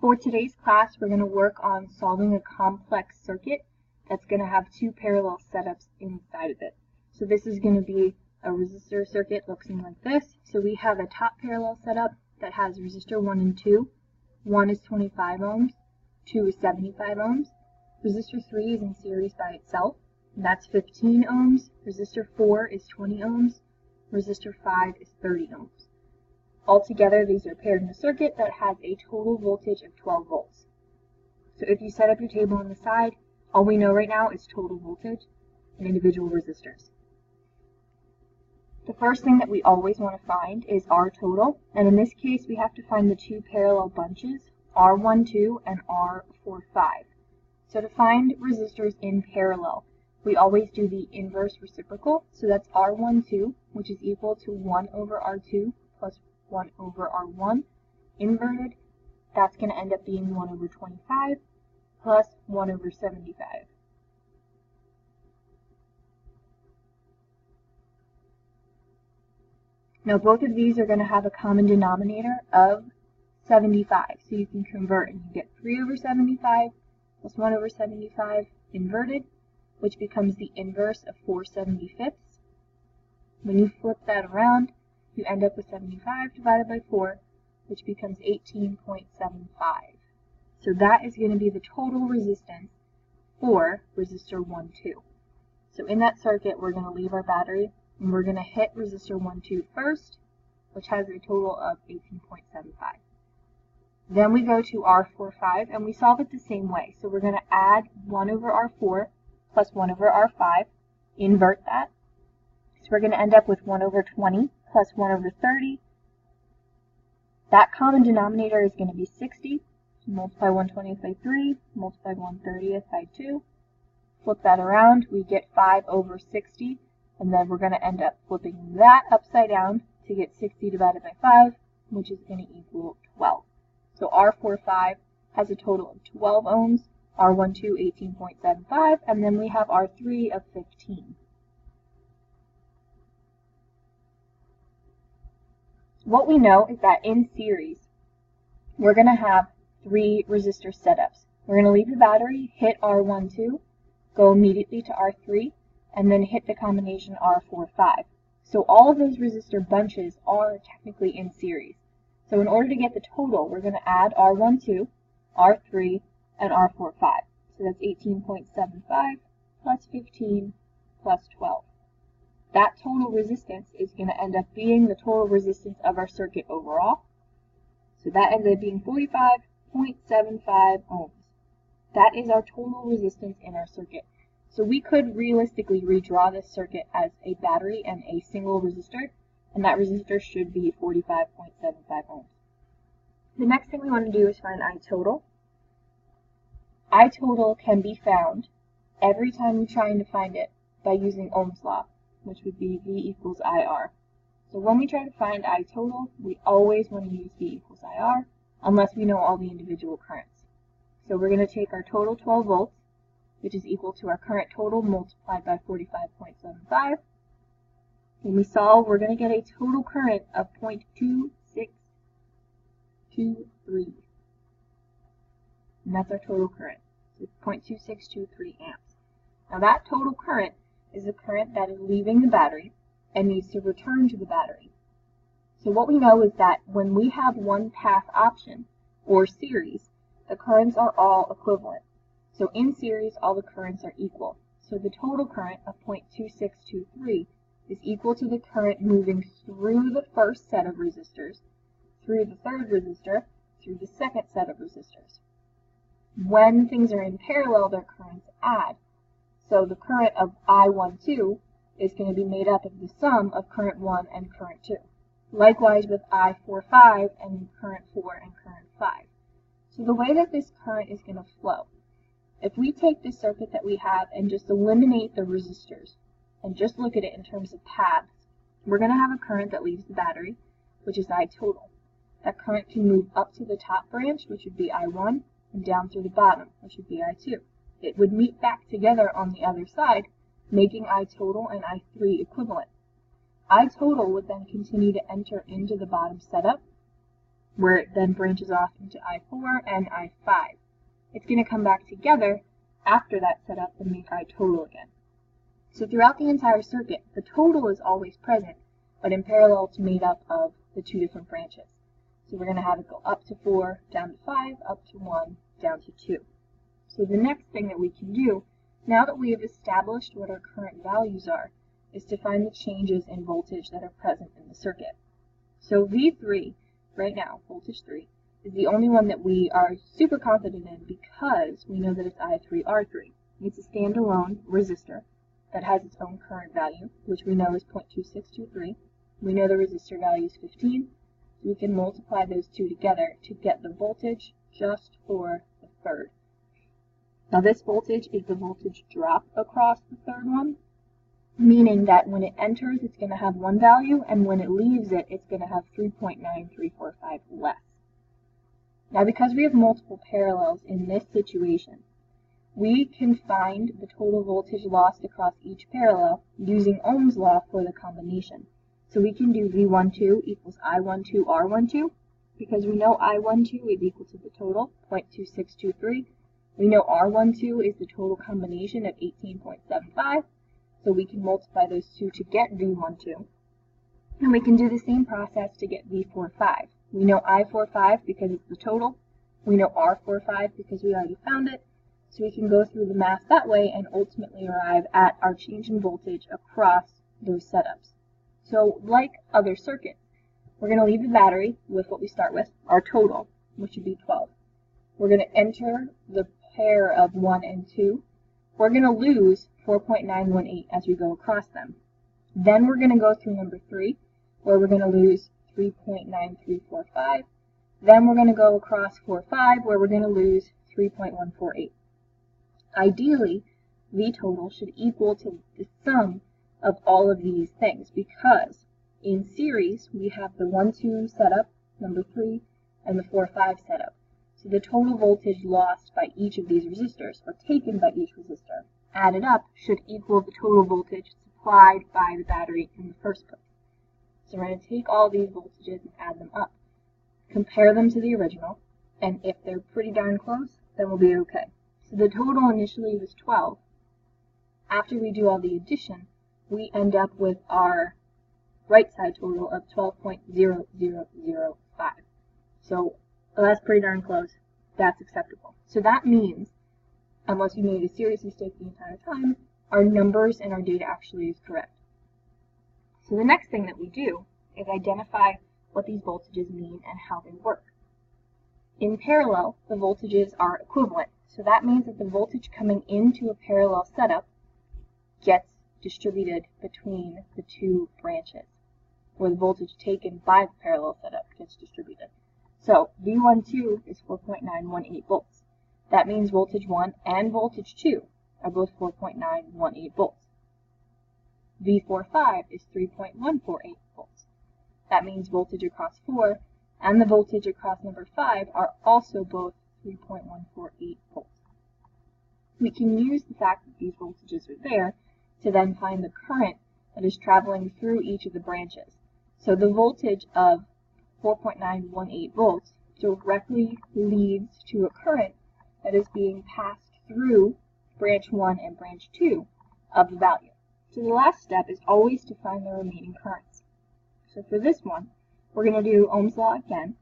For today's class, we're going to work on solving a complex circuit that's going to have two parallel setups inside of it. So this is going to be a resistor circuit looking like this. So we have a top parallel setup that has resistor 1 and 2. 1 is 25 ohms, 2 is 75 ohms. Resistor 3 is in series by itself, and that's 15 ohms. Resistor 4 is 20 ohms. Resistor 5 is 30 ohms. Altogether, these are paired in a circuit that has a total voltage of 12 volts. So if you set up your table on the side, all we know right now is total voltage and individual resistors. The first thing that we always want to find is R total, and in this case we have to find the two parallel bunches, R12 and R45. So to find resistors in parallel, we always do the inverse reciprocal, so that's R12, which is equal to 1 over R2 plus 1 over R1. Inverted, that's going to end up being 1 over 25 plus 1 over 75. Now both of these are going to have a common denominator of 75, so you can convert and you get 3 over 75 plus 1 over 75 inverted, which becomes the inverse of 4/75. When you flip that around, you end up with 75 divided by 4, which becomes 18.75. So that is going to be the total resistance for resistor 1, 2. So in that circuit, we're going to leave our battery, and we're going to hit resistor 1, 2 first, which has a total of 18.75. Then we go to R45, and we solve it the same way. So we're going to add 1 over R4 plus 1 over R5, invert that. So we're going to end up with 1 over 20 plus 1 over 30. That common denominator is going to be 60. So multiply 1/20th by 3, multiply 1/30th by 2. Flip that around, we get 5 over 60, and then we're going to end up flipping that upside down to get 60 divided by 5, which is going to equal 12. So R45 has a total of 12 ohms, R12 18.75, and then we have R3 of 15. What we know is that in series, we're going to have 3 resistor setups. We're going to leave the battery, hit R12, go immediately to R3, and then hit the combination R45. So all of those resistor bunches are technically in series. So in order to get the total, we're going to add R12, R3, and R45. So that's 18.75 plus 15 plus 12. That total resistance is going to end up being the total resistance of our circuit overall. So that ends up being 45.75 ohms. That is our total resistance in our circuit. So we could realistically redraw this circuit as a battery and a single resistor, and that resistor should be 45.75 ohms. The next thing we want to do is find I total. I total can be found every time you're trying to find it by using Ohm's law, which would be V equals IR. So when we try to find I total, we always want to use V equals IR, unless we know all the individual currents. So we're going to take our total 12 volts, which is equal to our current total multiplied by 45.75. When we solve, we're going to get a total current of 0.2623. And that's our total current. So 0.2623 amps. Now that total current is the current that is leaving the battery and needs to return to the battery. So what we know is that when we have one path option, or series, the currents are all equivalent. So in series, all the currents are equal. So the total current of 0.2623 is equal to the current moving through the first set of resistors, through the third resistor, through the second set of resistors. When things are in parallel, their currents add. So the current of I12 is going to be made up of the sum of current 1 and current 2. Likewise with I45 and current 4 and current 5. So the way that this current is going to flow, if we take this circuit that we have and just eliminate the resistors and just look at it in terms of paths, we're going to have a current that leaves the battery, which is I total. That current can move up to the top branch, which would be I1, and down through the bottom, which would be I2. It would meet back together on the other side, making I total and I3 equivalent. I total would then continue to enter into the bottom setup, where it then branches off into I4 and I5. It's going to come back together after that setup and make I total again. So throughout the entire circuit, the total is always present, but in parallel it's made up of the two different branches. So we're going to have it go up to 4, down to 5, up to 1, down to 2. So the next thing that we can do, now that we have established what our current values are, is to find the changes in voltage that are present in the circuit. So V3, right now, voltage 3, is the only one that we are super confident in because we know that it's I3R3. It's a standalone resistor that has its own current value, which we know is 0.2623. We know the resistor value is 15, so we can multiply those two together to get the voltage just for the third. Now this voltage is the voltage drop across the third one, meaning that when it enters it's going to have one value, and when it leaves it, it's going to have 3.9345 less. Now because we have multiple parallels in this situation, we can find the total voltage lost across each parallel using Ohm's law for the combination. So we can do V12 equals I12 R12, because we know I12 is equal to the total, 0.2623. We know R12 is the total combination of 18.75, so we can multiply those two to get V12. And we can do the same process to get V45. We know I45 because it's the total. We know R45 because we already found it. So we can go through the math that way and ultimately arrive at our change in voltage across those setups. So like other circuits, we're going to leave the battery with what we start with, our total, which would be 12. We're going to enter the pair of 1 and 2. We're going to lose 4.918 as we go across them. Then we're going to go through number 3, where we're going to lose 3.9345. Then we're going to go across 4, 5, where we're going to lose 3.148. Ideally, V total should equal to the sum of all of these things, because in series we have the 1, 2 setup, number 3, and the 4, 5 setup. So the total voltage lost by each of these resistors, or taken by each resistor, added up, should equal the total voltage supplied by the battery in the first place. So we're going to take all these voltages and add them up, compare them to the original, and if they're pretty darn close, then we'll be okay. So the total initially was 12. After we do all the addition, we end up with our right side total of 12.0005. So that's pretty darn close. That's acceptable. So that means, unless we made a serious mistake the entire time, our numbers and our data actually is correct. So the next thing that we do is identify what these voltages mean and how they work. In parallel, the voltages are equivalent. So that means that the voltage coming into a parallel setup gets distributed between the two branches, or the voltage taken by the parallel setup gets distributed. So V12 is 4.918 volts. That means voltage 1 and voltage 2 are both 4.918 volts. V45 is 3.148 volts. That means voltage across 4 and the voltage across number 5 are also both 3.148 volts. We can use the fact that these voltages are there to then find the current that is traveling through each of the branches. So the voltage of 4.918 volts directly leads to a current that is being passed through branch 1 and branch 2 of the value. So the last step is always to find the remaining currents. So for this one, we're going to do Ohm's law again.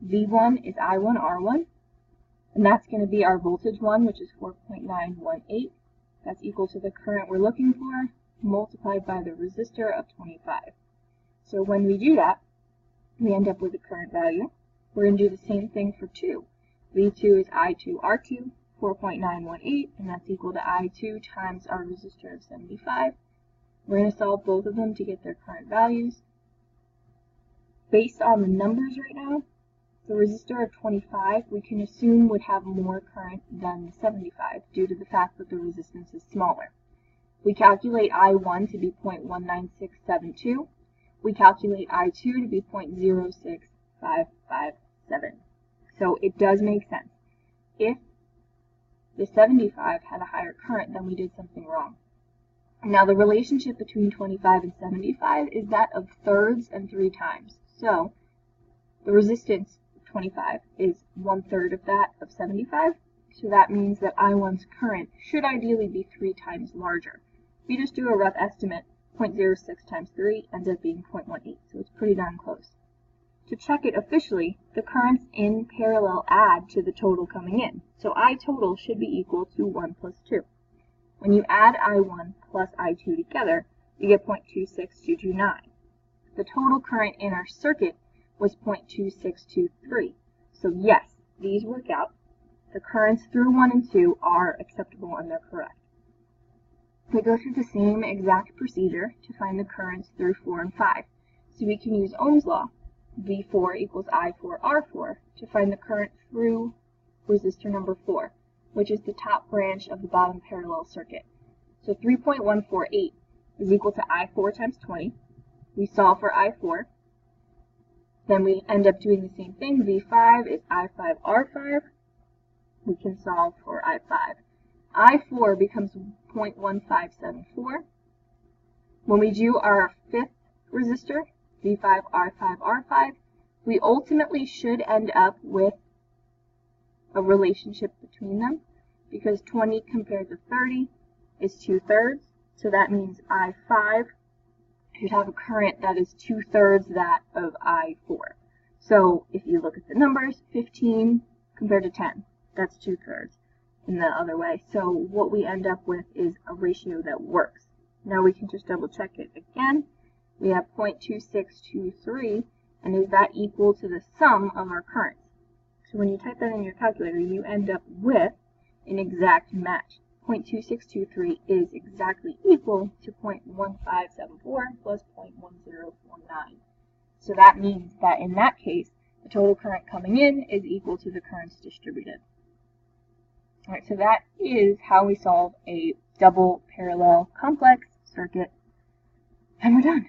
V1 is I1 R1, and that's going to be our voltage 1, which is 4.918. That's equal to the current we're looking for, multiplied by the resistor of 25. So when we do that, we end up with a current value. We're going to do the same thing for 2. V2 is I2 R2, 4.918, and that's equal to I2 times our resistor of 75. We're going to solve both of them to get their current values. Based on the numbers right now, the resistor of 25 we can assume would have more current than the 75 due to the fact that the resistance is smaller. We calculate I1 to be 0.19672. We calculate I2 to be 0.06557. So it does make sense. If the 75 had a higher current, then we did something wrong. Now the relationship between 25 and 75 is that of thirds and 3 times. So the resistance 25 is 1/3 of that of 75. So that means that I1's current should ideally be 3 times larger. If you just do a rough estimate, 0.06 times 3 ends up being 0.18, so it's pretty darn close. To check it officially, the currents in parallel add to the total coming in. So I total should be equal to 1 plus 2. When you add I1 plus I2 together, you get 0.26229. The total current in our circuit was 0.2623. So yes, these work out. The currents through 1 and 2 are acceptable and they're correct. We go through the same exact procedure to find the currents through 4 and 5. So we can use Ohm's law, V4 equals I4R4, to find the current through resistor number 4, which is the top branch of the bottom parallel circuit. So 3.148 is equal to I4 times 20. We solve for I4. Then we end up doing the same thing. V5 is I5R5. We can solve for I5. I4 becomes 0.1574. When we do our fifth resistor, V5R5R5, we ultimately should end up with a relationship between them, because 20 compared to 30 is 2/3. So that means I5 should have a current that is 2/3 that of I4. So if you look at the numbers, 15 compared to 10, that's 2/3 in the other way. So what we end up with is a ratio that works. Now we can just double check it again. We have 0.2623, and is that equal to the sum of our currents? So when you type that in your calculator, you end up with an exact match. 0.2623 is exactly equal to 0.1574 plus 0.1049. So that means that in that case, the total current coming in is equal to the currents distributed. Alright, so that is how we solve a double parallel complex circuit, and we're done.